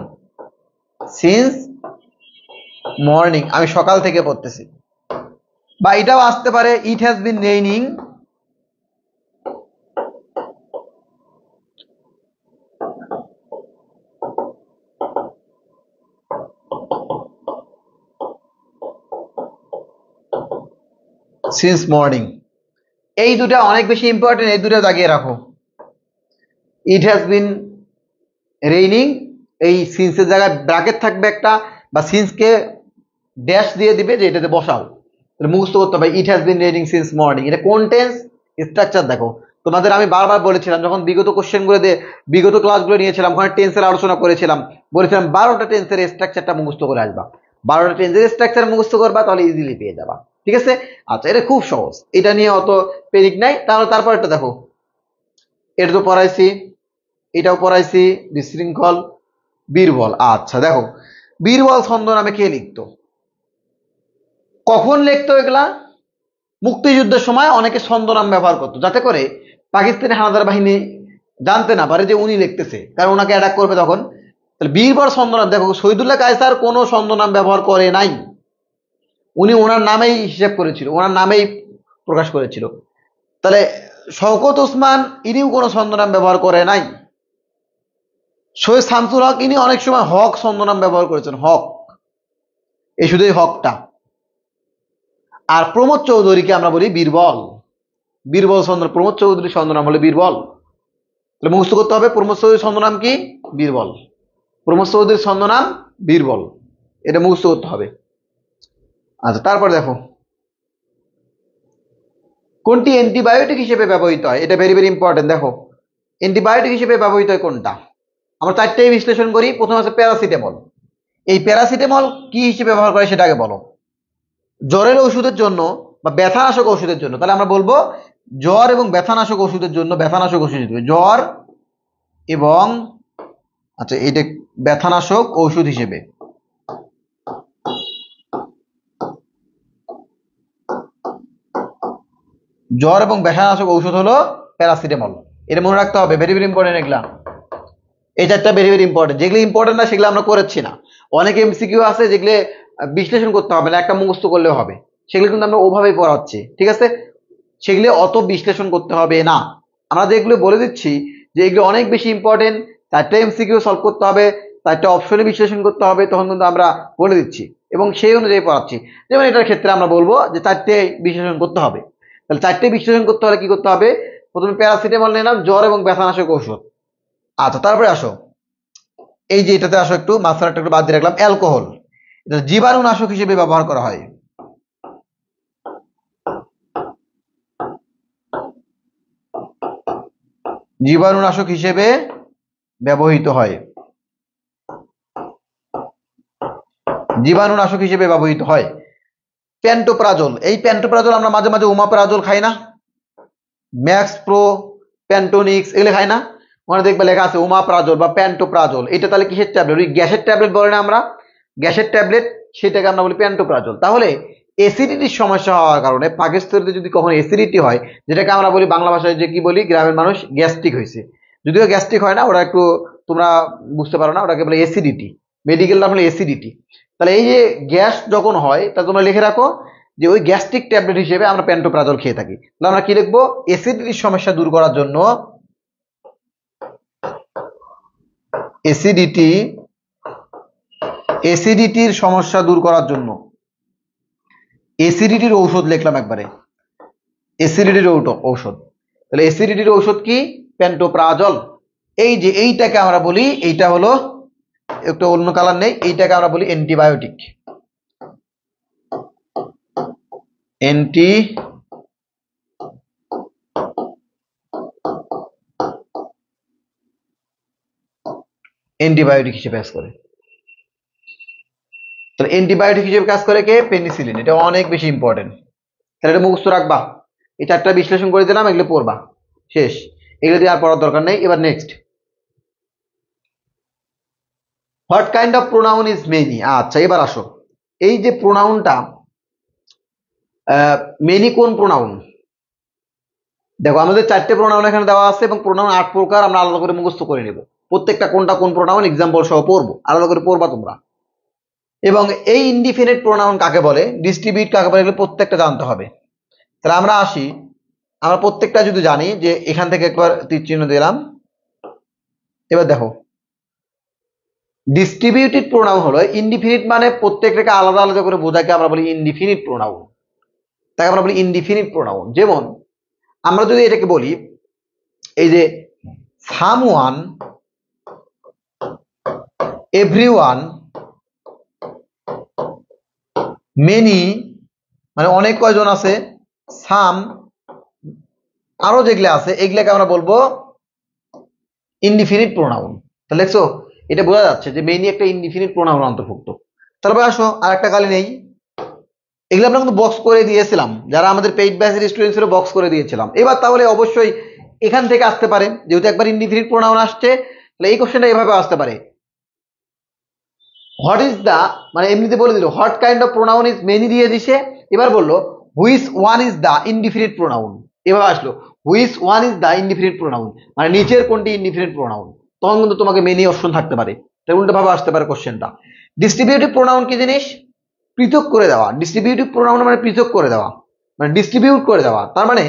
সিন্স মর্নিং, আমি সকাল থেকে পড়তেছি। বা এটাও আসতে পারে it has been raining, since morning. এই দুটা অনেক বেশি ইম্পর্টেন্ট, এই দুটা দাগিয়ে রাখো। ইট হ্যাজ বিন রেইনিং, এই সিন্সের জায়গায় ব্র্যাকেট থাকবে একটা, বা সিন্সকে ড্যাশ দিয়ে দিবে যে এটাতে বসাও, মুখস্থ করতে হবে it has been raining since morning. এটা কোন টেন্স, স্ট্রাকচার দেখো। তোমাদের আমি বারবার বলেছিলাম যখন বিগত কোশ্চেনগুলো দিয়ে বিগত ক্লাসগুলো নিয়েছিলাম, ওখানে টেন্সের আলোচনা করেছিলাম, বলেছিলাম 12টা টেন্সের স্ট্রাকচারটা মুখস্থ করে আসবা, 12টা টেন্সের স্ট্রাকচার মুখস্থ করবা, তাহলে ইজিলি পেয়ে যাবা, ঠিক আছে? আচ্ছা এটা খুব সহজ, এটা নিয়ে অত পেনিক নাই। তাহলে তারপর একটা দেখো, এটা তো পড়াইছি, এটাও পড়াইছি, বিশৃঙ্খল, বীরবল। আচ্ছা দেখো বীরবল ছন্দ নামে কে লিখতো, কখন লিখতো এগুলা? মুক্তিযুদ্ধের সময় অনেকে ছন্দনাম ব্যবহার করতো, যাতে করে পাকিস্তানি হানাদার বাহিনী জানতে না পারে যে উনি লিখতেছে, কারণ ওনাকে অ্যাটাক করবে তখন। তাহলে বীরবর ছন্দনাম, দেখো শহীদুল্লাহ কায়সার কোনো ছন্দনাম ব্যবহার করে নাই, উনি ওনার নামেই হিসাব করেছিল, ওনার নামেই প্রকাশ করেছিল। তাহলে শওকত ওসমান ইনিও কোনো ছদ্মনাম ব্যবহার করে নাই। সৈয়দ শামসুল হক ইনি অনেক সময় হক ছদ্মনাম ব্যবহার করেছেন, হক, এই শুধু এই হকটা। আর প্রমোদ চৌধুরীকে আমরা বলি বীরবল, বীরবল ছদ্মনাম, প্রমোদ চৌধুরীর ছদ্মনাম হলো বীরবল। তাহলে মুখস্থ করতে হবে প্রমোদ চৌধুরীর ছদ্মনাম কি? বীরবল। প্রমোদ চৌধুরীর ছদ্মনাম বীরবল, এটা মুখস্থ করতে হবে। আচ্ছা, তারপর দেখো কোনটি অ্যান্টিবায়োটিক হিসেবে ব্যবহৃত হয়, এটা ভেরি ভেরি ইম্পর্টেন্ট। দেখো অ্যান্টিবায়োটিক হিসেবে ব্যবহৃত হয় কোনটা, আমরা চারটেই বিশ্লেষণ করি। প্রথম আছে প্যারাসিটামল। এই প্যারাসিটামল কি হিসেবে ব্যবহার করে সেটা আগে বলো। জ্বরের ওষুধের জন্য বা ব্যথানাশক ওষুধের জন্য, তাহলে আমরা বলবো জ্বর এবং ব্যথানাশক ওষুধের জন্য ব্যথানাশক ওষুধ হিসেবে জ্বর এবং, আচ্ছা এইটা ব্যথানাশক ঔষধ হিসেবে। জ্বর এবং ব্যথানাশক ঔষধ হলো প্যারাসিটামল, এটা মনে রাখতে হবে, ভেরি ভেরি ইম্পর্টেন্ট। এগুলা এই চারটা ভেরি ভেরি ইম্পর্টেন্ট। যেগুলো ইম্পর্টেন্ট না সেগুলো আমরা করেছি না। অনেক এমসিকিউ আছে যেগুলো বিশ্লেষণ করতে হবে না, একটা মুখস্থ করলেও হবে, সেগুলো কিন্তু আমরা ওভাবেই পড়াচ্ছি, ঠিক আছে? সেগুলো অত বিশ্লেষণ করতে হবে না। আমরা যেগুলো বলে দিচ্ছি যে এগুলো অনেক বেশি ইম্পর্টেন্ট, চারটা এমসিকিউ সলভ করতে হবে, চারটা অপশনে বিশ্লেষণ করতে হবে, তখন কিন্তু আমরা বলে দিচ্ছি এবং সেই অনুযায়ী পড়াচ্ছি। যেমন এটার ক্ষেত্রে আমরা বলবো যে চারটে বিশ্লেষণ করতে হবে। তাহলে চারটে বিশ্লেষণ করতে হলে কি করতে হবে? প্রথমে প্যারাসিটামল নিলাম, জ্বর এবং ব্যথানাশক ঔষধ। আচ্ছা, তারপরে আসো এই যে এটাতে আসো, একটু মাঝখানে একটু বাদ দিয়ে রাখলাম, অ্যালকোহল। এটা জীবাণুনাশক হিসেবে ব্যবহার করা হয়। জীবাণুনাশক হিসেবে ব্যবহৃত হয়, জীবাণুনাশক হিসেবে ব্যবহৃত হয়। প্যান্টোপ্রাজল, এই প্যান্টোপ্রাজল আমরা মাঝে মাঝে ওমাপ্রাজল খাই না, ম্যাক্স প্রো, প্যান্টোনিক্স, এগুলো খাই না? মনে দেখবে লেখা আছে ওমাপ্রাজল বা প্যান্টোপ্রাজল। এটা তাহলে কিসের ট্যাবলেট? ওই গ্যাসের ট্যাবলেট বলে না আমরা, গ্যাসের ট্যাবলেট, সেটাকে আমরা বলি প্যান্টোপ্রাজল। তাহলে অ্যাসিডিটির সমস্যা হওয়ার কারণে পাকস্থলীতে যদি কখনো অ্যাসিডিটি হয়, যেটাকে আমরা বলি বাংলা ভাষায় যে কি বলি, গ্রামের মানুষ গ্যাস্ট্রিক হয়েছে, যদিও গ্যাস্ট্রিক হয় না, ওরা একটু তোমরা বুঝতে পারো না, ওটাকে বলে অ্যাসিডিটি, মেডিকেল নাম হলো অ্যাসিডিটি। তাহলে এই যে গ্যাস যখন হয়, তা তোমরা লিখে রাখো যে ওই গ্যাস্ট্রিক ট্যাবলেট হিসেবে আমরা প্যান্টোপ্রাজল খেয়ে থাকি। তাহলে আমরা কি লিখবো? অ্যাসিডিটির সমস্যা দূর করার জন্য, অ্যাসিডিটি, অ্যাসিডিটির সমস্যা দূর করার জন্য অ্যাসিডিটির ঔষধ লিখলাম একবারে, অ্যাসিডিটির ঔষধ। তাহলে অ্যাসিডিটির ঔষধ কি? প্যান্টোপ্রাজল। এই যে এইটাকে আমরা বলি, এইটা হলো একটু অন্য কালার নেই, এইটাকে আমরা বলি অ্যান্টিবায়োটিক, অ্যান্টিবায়োটিক হিসেবে কাজ করে। তাহলে অ্যান্টিবায়োটিক হিসেবে কাজ করে কে? পেনিসিলিন। এটা অনেক বেশি ইম্পর্টেন্ট, তাহলে এটা মুখস্থ রাখবা। এই চারটা বিশ্লেষণ করে দিলাম, এগুলো পড়বা, শেষ। এগুলো দিয়ে আর পড়ার দরকার নেই। এবার next, what kind of pronoun is many. আচ্ছা, এবার আসো এই যে প্রোনাউনটা, মেনি কোন প্রোনাউন? দেখো আমাদের চারটে প্রোনাউন এখানে দেওয়া আছে এবং প্রোনাউন 8 প্রকার, আমরা আলাদা করে মুখস্থ করে নেব। প্রত্যেকটা কোনটা কোন প্রোনাউন এক্সাম্পল সহ পড়বো, আলাদা করে পড়বা তোমরা। এবং এই ইনডিফিনিট প্রোনাউন কাকে বলে, ডিস্ট্রিবিউট কাকে বলে, এগুলো প্রত্যেকটা জানতে হবে। তাহলে আমরা আসি, আমরা প্রত্যেকটা যদি জানি, যে এখান থেকে একবার তীর চিহ্ন দিলাম। এবার দেখো ডিস্ট্রিবিউটেড প্রোনাউন হলো ইনডিফিনিট, মানে প্রত্যেকটাকে আলাদা আলাদা করে বোঝাকে আমরা বলি ইনডিফিনিট প্রোনাউন, তাকে আমরা বলি ইনডিফিনিট প্রোনাউন। যেমন আমরা যদি এটাকে বলি, এই যে সামওয়ান, এভরিওয়ান, মেনি, মানে অনেক কয়জন আছে, সাম, আরো যেগুলো আছে, এগুলাকে আমরা বলবো ইনডিফিনিট প্রোনাউন। তাহলে দেখছো, এটা বোঝা যাচ্ছে যে মেনি একটা ইনডিফিনিট প্রোনাউন অন্তর্ভুক্ত। তারপরে আসো আরেকটা কালি নেই, এগুলো আমরা কিন্তু বক্স করে দিয়েছিলাম, যারা আমাদের পেইড ব্যাচের স্টুডেন্ট ছিল বক্স করে দিয়েছিলাম। এবার তাহলে অবশ্যই এখান থেকে আসতে পারে, যেহেতু একবার ইনডিফিনিট প্রোনাউন আসছে, তাহলে এই কোশ্চেনটা এভাবে আসতে পারে, হোয়াট ইজ দা, মানে এমনিতে বলে দিল what kind of pronoun is many দিয়ে দিছে, এবার বললো which one is the indefinite pronoun, এভাবে আসলো which one is the indefinite pronoun, মানে নিচের কোনটি ইনডিফিনিট প্রোনাউন, তখন কিন্তু তোমাকে মেনি অপশন থাকতে পারে, তাই উল্টো ভাবে আসতে পারে কোশ্চেনটা। ডিস্ট্রিবিউটিভ প্রোনাউন কি জিনিস? পৃথক করে দেওয়া। ডিস্ট্রিবিউটিভ প্রোনাউন মানে পৃথক করে দেওয়া, মানে ডিস্ট্রিবিউট করে দেওয়া। তার মানে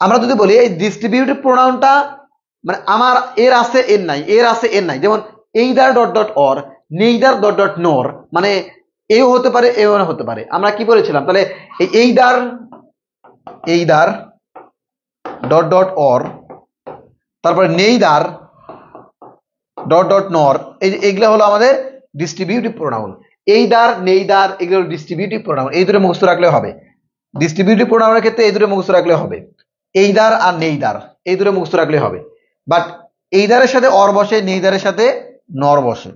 আমরা যদি বলি এই ডিস্ট্রিবিউটিভ প্রোনাউনটা মানে আমার এর আছে এর নাই, এর আছে এর নাই, যেমন either dot dot or, neither dot dot নর, মানে এও হতে পারে এও হতে পারে। আমরা কি বলেছিলাম তাহলে এই either either dot dot or, তারপরে নেইদার ডট ডট নর, এইগুলো হলো আমাদের ডিস্ট্রিবিউটিভ প্রোনাউন। এইদার নেইদার এগুলো ডিস্ট্রিবিউটিভ প্রোনাউন, এই দুটো মুখস্থ রাখলে হবে। ডিস্ট্রিবিউটিভ প্রোনাউনের ক্ষেত্রে এই দুটো মুখস্থ রাখলে হবে, এইদার আর নেইদার এই দুটো মুখস্থ রাখলে হবে। বাট এইদারের সাথে অর বসে, নেইদারের সাথে নর বসে,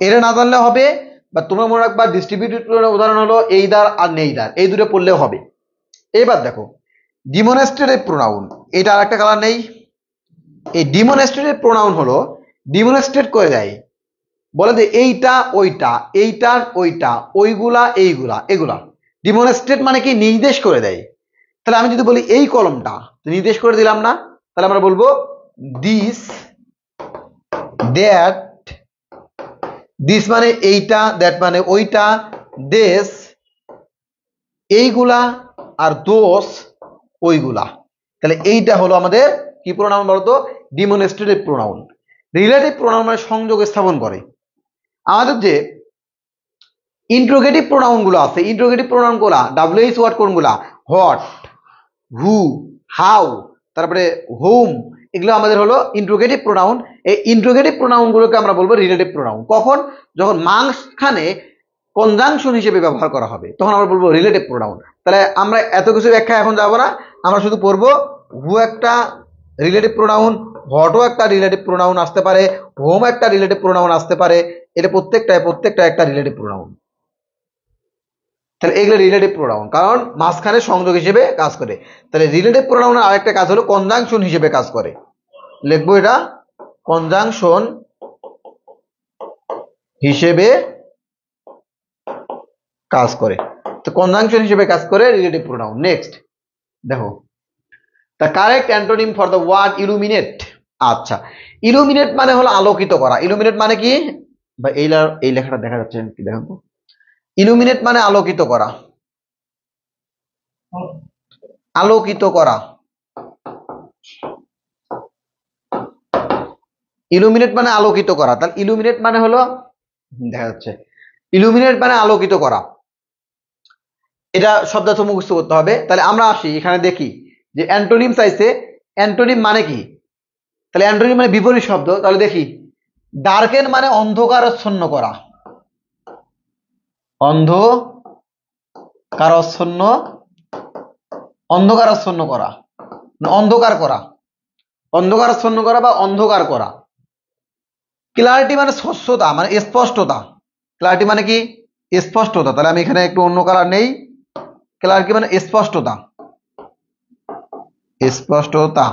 এরা না জানলে হবে। বা তোমরা মনে রাখবা ডিস্ট্রিবিউটিভ উদাহরণ হলো এইদার আর নেইদার, এই দুটো পড়লেও হবে। এবার দেখো ডিমনস্ট্রেটিভ প্রোনাউন, এটা আর একটা কালার নেই। এই ডিমনস্ট্রেটিভ প্রোনাউন হলো ডিমনস্ট্রেট করে দেয়, বলে যে এইটা ওইটা, এইটা ওইটা, ওইগুলা এইগুলা, এগুলা। ডিমনস্ট্রেট মানে কি নির্দেশ করে দেয়। তাহলে আমি যদি বলি এই কলমটা, নির্দেশ করে দিলাম না, তাহলে আমরা বলবো দিস, দ্যাট, দিস মানে এইটা, দ্যাট মানে ওইটা, দেশ এইগুলা, আর দোষ ওইগুলা। তাহলে এইটা হলো আমাদের কি প্রোনাউন বলতো? Demonstrative pronoun. রিলেটিভ প্রোনাউন মানে সংযোগ স্থাপন করে। আমাদের যে ইন্ট্রোগেটিভ প্রোনাউন গুলো আছে, ইন্ট্রোগেটিভ প্রোনাউন গুলা WH ওয়ার্ড কোনগুলা? হোয়াট, হু, হাউ, তারপরে হোম, এগুলো আমাদের হলো ইন্ট্রোগেটিভ প্রোনাউন। এই ইন্ট্রোগেটিভ প্রোনাউন গুলোকে আমরা বলবো রিলেটিভ প্রোনাউন। কখন? যখন মাঝখানে কনজাংশন হিসেবে ব্যবহার করা হবে, তখন আমরা বলবো রিলেটিভ প্রোনাউন। তাহলে আমরা এত কিছু ব্যাখ্যা এখন যাবো না, আমরা শুধু পড়বো হু একটা রিলেটিভ প্রোনাউন, হোয়াটও একটা রিলেটিভ প্রোনাউন আসতে পারে, হোম একটা রিলেটিভ প্রোনাউন আসতে পারে, এটা প্রত্যেকটা একটা রিলেটিভ প্রোনাউন। তাহলে এগুলো রিলেটিভ প্রোনাউন, কারণ মাঝখানে সংযোগ হিসেবে কাজ করে। তাহলে রিলেটিভ প্রোনাউনের আরেকটা কাজ হলো কনজাংশন হিসেবে কাজ করে। লিখবো এটা কনজাংশন হিসেবে কাজ করে। তো কনজাংশন হিসেবে কাজ করে রিলেটিভ প্রোনাউন। নেক্সট দেখো the correct antonym for the word illuminate. আচ্ছা, ইলুমিনেট মানে হলো আলোকিত করা। ইলুমিনেট মানে কি? বা এই লেখাটা দেখা যাচ্ছে কি? দেখেন তো, ইলুমিনেট মানে আলোকিত করা, আলোকিত করা। ইলুমিনেট মানে আলোকিত করা। তাহলে ইলুমিনেট মানে হলো দেখা যাচ্ছে, ইলুমিনেট মানে আলোকিত করা। এটা শব্দার্থ মুখস্থ করতে হবে। তাহলে আমরা আসি এখানে দেখি যে অ্যান্টোনিম চাইছে। অ্যান্টোনিম মানে কি? তাহলে অ্যান্টোনিম মানে বিপরীত শব্দ। তাহলে দেখি, ডার্কেন মানে অন্ধকারাচ্ছন্ন করা, অন্ধকারাচ্ছন্ন, অন্ধকারাচ্ছন্ন করা, অন্ধকার করা, অন্ধকারাচ্ছন্ন করা বা অন্ধকার করা। ক্লারিটি মানে স্বচ্ছতা, মানে স্পষ্টতা। ক্লারিটি মানে কি? স্পষ্টতা। তাহলে আমি এখানে একটু অন্য কালার নেই। ক্লারিটি মানে স্পষ্টতা, স্পষ্টতা।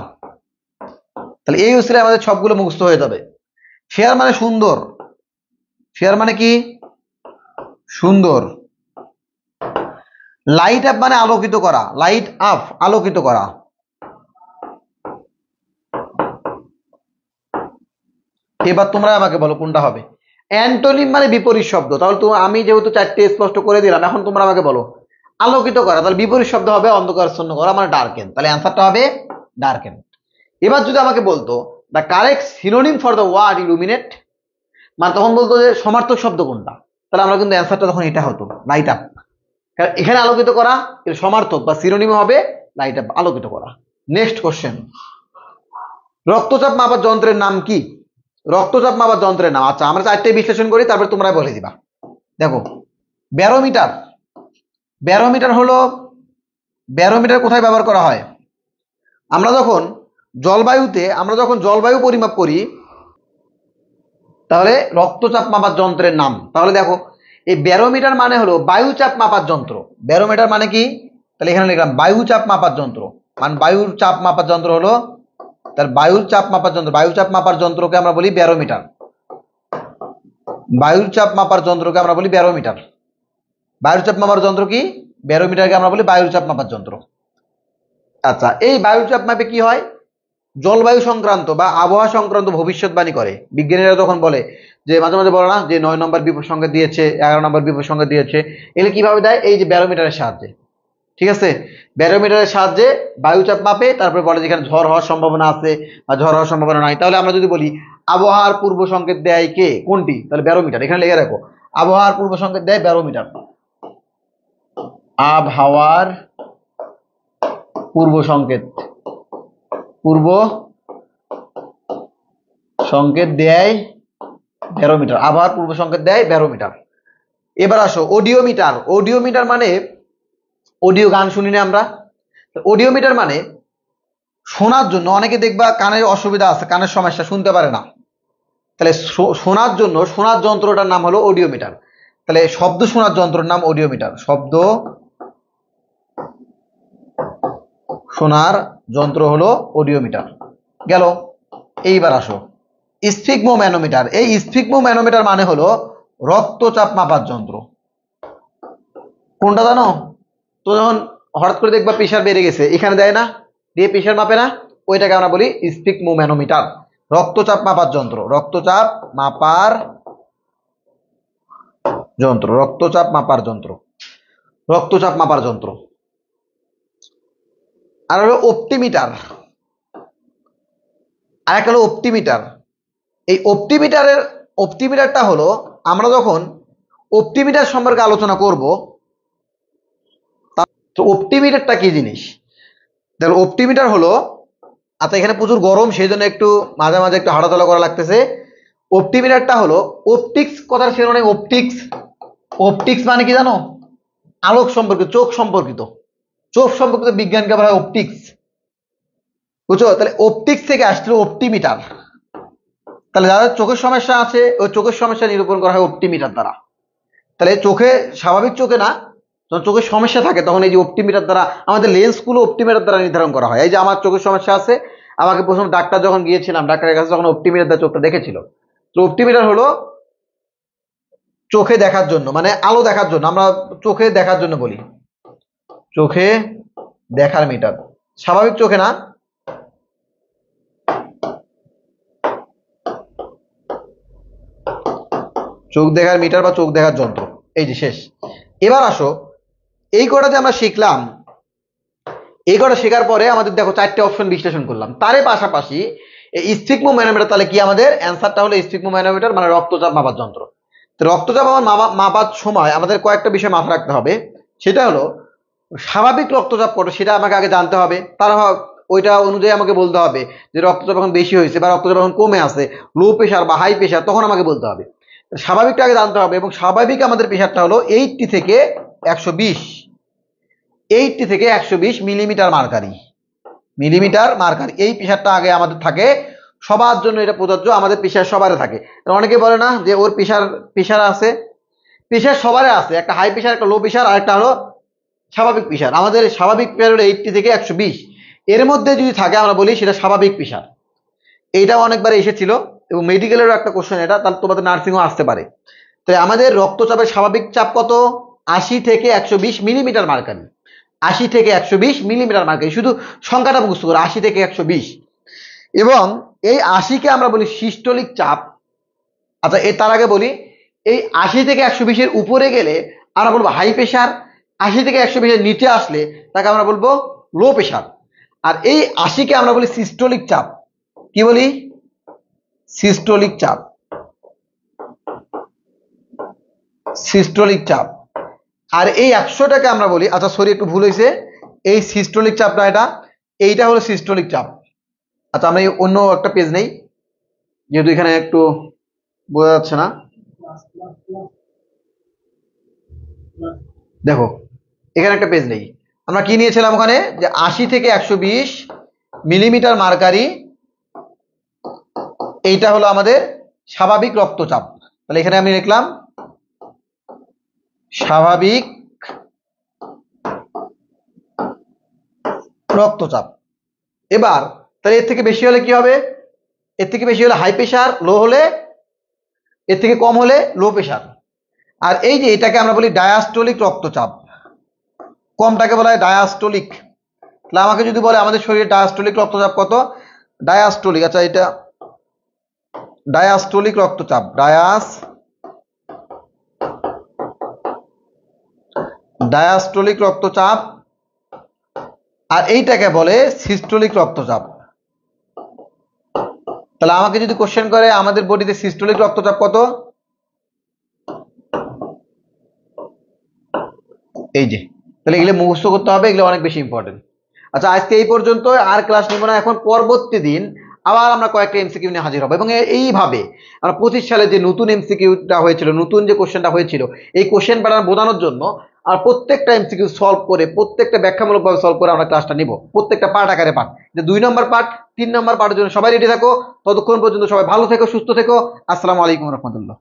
তাহলে এই উচ্চারণে আমাদের সবগুলো মুখস্থ হয়ে যাবে। ফেয়ার মানে সুন্দর, ফেয়ার মানে কি? সুন্দর। লাইট আপ মানে আলোকিত করা, লাইট আপ আলোকিত করা। এবার তোমরা আমাকে বলো কোনটা হবে। অ্যান্টোনিম মানে বিপরীত শব্দ। তাহলে তো আমি যেহেতু চারটে স্পষ্ট করে দিলাম, এখন তোমরা আমাকে বলো আলোকিত করা, তাহলে বিপরীত শব্দ হবে অন্ধকারাচ্ছন্ন করা, মানে ডার্কেন। তাহলে অ্যান্সারটা হবে ডার্কেন। এবার যদি আমাকে বলতো the correct synonym for the word illuminate, মানে তখন বলতো যে সমার্থক শব্দ কোনটা, তাহলে আমরা কিন্তু অ্যান্সারটা তখন এটা হতো লাইট আপ। কারণ এখানে আলোকিত করা এর সমার্থক বা সিনোনিম হবে লাইট আপ, আলোকিত করা। নেক্সট কোশ্চেন, রক্তচাপ মাপার যন্ত্রের নাম কি? রক্তচাপ মাপার যন্ত্রের নাম। আচ্ছা, আমরা চারটে বিশ্লেষণ করি, তারপরে তোমরা বলে দিবা। দেখো, ব্যারোমিটার। ব্যারোমিটার হলো, ব্যারোমিটার কোথায় ব্যবহার করা হয়? আমরা যখন জলবায়ু পরিমাপ করি, তাহলে রক্তচাপ মাপার যন্ত্রের নাম। তাহলে দেখো, এই ব্যারোমিটার মানে হলো বায়ুচাপ মাপার যন্ত্র। ব্যারোমিটার মানে কি? তাহলে এখানে লিখলাম বায়ুচাপ মাপার যন্ত্র, মানে বায়ুর চাপ মাপার যন্ত্র হলো, তার বায়ুর চাপ মাপার যন্ত্র, বায়ুচাপ মাপার যন্ত্রকে আমরা বলি ব্যারোমিটার। বায়ুর চাপ মাপার যন্ত্রকে আমরা বলি ব্যারোমিটার। বায়ুর চাপ মাপার যন্ত্র কি? ব্যারোমিটারকে আমরা বলি বায়ুর চাপ মাপার যন্ত্র। আচ্ছা, এই বায়ুর চাপ মাপে কি হয়? জলবায়ু সংক্রান্ত বা আবহাওয়া সংক্রান্ত ভবিষ্যৎবাণী করে। বিজ্ঞানীরা তখন বলে যে, মাঝে মাঝে বলে না যে 9 নম্বর বিপদ সংখ্যা দিয়েছে, 11 নম্বর বিপদ সংখ্যা দিয়েছে, এগুলো কিভাবে দেয়? এই যে ব্যারোমিটারের সাহায্যে। ঠিক আছে, ব্যারোমিটারের সাহায্যে বায়ুচাপ মাপে, তারপরে বলে যেখানে ঝড় হওয়ার সম্ভাবনা আছে বা ঝড় হওয়ার সম্ভাবনা নাই। তাহলে আমরা যদি বলি আবহাওয়ার পূর্ব সংকেত দেয় কে, কোনটি, তাহলে ব্যারোমিটার। এখানে লিখে রাখো, আবহাওয়ার পূর্ব সংকেত দেয় ব্যারোমিটার। আবহাওয়ার পূর্ব সংকেত দেয় ব্যারোমিটার। আবহাওয়ার পূর্ব সংকেত দেয় ব্যারোমিটার। এবার আসো অডিওমিটার। অডিওমিটার মানে, অডিও গান শুনি না আমরা, অডিওমিটার মানে শোনার জন্য, অনেকে দেখবা কানের অসুবিধা আছে, কানের সমস্যা, শুনতে পারে না, তাহলে শোনার জন্য শোনার যন্ত্রটার নাম হলো অডিওমিটার। তাহলে শব্দ শোনার যন্ত্রের নাম অডিওমিটার, শব্দ শোনার যন্ত্র হলো অডিওমিটার। গেল। এইবার আসো স্ফিগমোম্যানোমিটার। এই স্ফিগমোম্যানোমিটার মানে হলো রক্তচাপ মাপার যন্ত্র। কোনটা জানো? তো যখন হঠাৎ করে দেখবা প্রেশার বেড়ে গেছে, এখানে দেয় না, দিয়ে প্রেশার মাপে না, ওইটাকে আমরা বলি স্ফিগমোম্যানোমিটার, রক্তচাপ মাপার যন্ত্র। রক্তচাপ মাপার যন্ত্র, রক্তচাপ মাপার যন্ত্র, রক্তচাপ মাপার যন্ত্র। আর হলো অপ্টিমিটার, আর একটা হলো অপ্টিমিটার। এই অপ্টিমিটারটা হলো, আমরা যখন অপ্টিমিটার সম্পর্কে আলোচনা করব, তো অপ্টিমিটারটা কি জিনিস? তাহলে অপ্টিমিটার হলো, আচ্ছা এখানে প্রচুর গরম, সেই জন্য একটু মাঝে মাঝে একটু হাঁটাচলা করা লাগতেছে। অপ্টিমিটারটা হলো অপটিক্স কথার শিরোনামে অপটিক্স। অপটিক্স মানে কি জানো? আলোক সম্পর্কিত, চোখ সম্পর্কিত, চোখ সম্পর্কিত বিজ্ঞানকে বলা হয় অপটিক্স। বুঝছো? তাহলে অপটিক্স থেকে আসছিল অপ্টিমিটার। তাহলে যাদের চোখের সমস্যা আছে, ওই চোখের সমস্যা নিরূপণ করা হয় অপ্টিমিটার দ্বারা। তাহলে চোখে, স্বাভাবিক চোখে না, যখন চোখের সমস্যা থাকে তখন এই যে অপ্টিমিটার দ্বারা, আমাদের লেন্সগুলো অপ্টিমিটার দ্বারা নির্ধারণ করা হয়। এই যে আমার চোখের সমস্যা আছে, আমাকে প্রথম ডাক্তার যখন গিয়েছিলাম, ডাক্তারের কাছে যখন অপ্টিমিটার দ্বারা চোখটা দেখেছিল। তো অপ্টিমিটার হলো চোখে দেখার জন্য, মানে আলো দেখার জন্য, আমরা চোখে দেখার জন্য বলি, চোখে দেখার মিটার। স্বাভাবিক চোখে না, চোখ দেখার মিটার বা চোখ দেখার যন্ত্র। এই যে শেষ। এবার আসো, এই কটাতে আমরা শিখলাম। এই কটা শেখার পরে আমাদের দেখো 4টে অপশন বিশ্লেষণ করলাম। তার পাশাপাশি এই স্ফিগমোম্যানোমিটার, তাহলে কি আমাদের অ্যান্সারটা হলো স্ফিগমোম্যানোমিটার মানে রক্তচাপ মাপার যন্ত্র। তো রক্তচাপ মাপার সময় আমাদের কয়েকটা বিষয় মাথায় রাখতে হবে। সেটা হলো স্বাভাবিক রক্তচাপ কত, সেটা আমাকে আগে জানতে হবে। তার ওইটা অনুযায়ী আমাকে বলতে হবে যে রক্তচাপ এখন বেশি হয়েছে বা রক্তচাপ এখন কমে আছে, লো প্রেশার বা হাই প্রেশার, তখন আমাকে বলতে হবে। স্বাভাবিকটা আগে জানতে হবে, এবং স্বাভাবিক আমাদের প্রেশারটা হলো 80 থেকে 120, 80 থেকে 120 মিলিমিটার মার্কারি, মিলিমিটার মার্কারি। এই প্রেশারটা আগে আমাদের থাকে, সবার জন্য এটা প্রযোজ্য, আমাদের প্রেশার সবারই থাকে। অনেকে বলে না যে ওর প্রেশার আছে, প্রেশার সবারই আছে, একটা হাই প্রেশার, একটা লো প্রেশার, আর একটা হলো স্বাভাবিক প্রেশার। আমাদের স্বাভাবিক প্রেশার হলো 80 থেকে 120, এর মধ্যে যদি থাকে আমরা বলি সেটা স্বাভাবিক প্রেশার। এইটাও অনেকবার এসেছিল, এবং মেডিকেলেরও একটা কোশ্চেন এটা, তাহলে তোমাদের নার্সিংও আসতে পারে। তাই আমাদের রক্তচাপের স্বাভাবিক চাপ কত? 80 থেকে 120 মিলিমিটার মার্কারি, 80 থেকে 120 মিলিমিটার মার্কারি। শুধু সংখ্যাটা মুখস্থ করো, 80 থেকে 120। এবং এই 80কে আমরা বলি সিস্টোলিক চাপ। আচ্ছা তার আগে বলি, এই 80 থেকে 120 এর উপরে গেলে আমরা বলবো হাই প্রেশার, 80 থেকে 120 এর নিচে আসলে তাকে আমরা বলবো লো প্রেশার। আর এই 80কে আমরা বলি সিস্টোলিক চাপ। কি বলি? সিস্টোলিক চাপ, সিস্টোলিক চাপ। আর এই 100টাকে আমরা বলি, আচ্ছা সরি একটু ভুল হয়েছে, এই সিস্টোলিক চাপটা এইটা হলো সিস্টোলিক চাপ। আচ্ছা আমরা অন্য একটা পেজ নেই, যেহেতু এখানে একটু বোঝা যাচ্ছে না। দেখো এখানে একটা পেজ নেই, আমরা কি নিয়েছিলাম ওখানে, যে 80 থেকে 120 মিলিমিটার মার্কারি, এইটা হলো আমাদের স্বাভাবিক রক্তচাপ। তাহলে এখানে আমি লিখলাম স্বাভাবিক রক্তচাপ। এবার তাহলে এর থেকে বেশি হলে কি হবে? এর থেকে বেশি হলে হাই প্রেশার, লো হলে, এর থেকে কম হলে লো প্রেশার। আর এই যে এটাকে আমরা বলি ডায়াস্টোলিক রক্তচাপ, কমটাকে বলা হয় ডায়াস্টোলিক। তাহলে আমাকে যদি বলে আমাদের শরীরে ডায়াস্টোলিক রক্তচাপ কত, ডায়াস্টোলিক, আচ্ছা এটা ডায়াস্টোলিক রক্তচাপ, ডায়াস্টোলিক রক্তচাপ আর এইটাকে বলে সিস্টোলিক রক্তচাপ। তাহলে আমাকে যদি কোশ্চেন করে আমাদের বডিতে সিস্টোলিক রক্তচাপ কত, এই যে, তাহলে এগুলো মুখস্থ করতে হবে, এগুলো অনেক বেশি ইম্পর্টেন্ট। আচ্ছা, আজকে এই পর্যন্ত, আর ক্লাস নিব না। এখন পরবর্তী দিন আবার আমরা কয়েকটা এমসিকিউ নিয়ে হাজির হবো, এবং এইভাবে আমরা 25 সালে যে নতুন এমসিকিউটা হয়েছিল, নতুন যে কোশ্চেনটা হয়েছিল, এই কোশ্চেন প্যাটার্ন বোঝানোর জন্য আর প্রত্যেকটা এমসিকিউ সলভ করে, প্রত্যেকটা ব্যাখ্যামূলকভাবে সলভ করে আমরা ক্লাসটা নিব, প্রত্যেকটা পার্ট আকারে পার্ট। যে 2 নম্বর পার্ট, 3 নম্বর পার্টের জন্য সবাই রেডি থাকো। ততক্ষণ পর্যন্ত সবাই ভালো থেকো, সুস্থ থেকো। আসসালামু আলাইকুম রহমতুল্লাহ।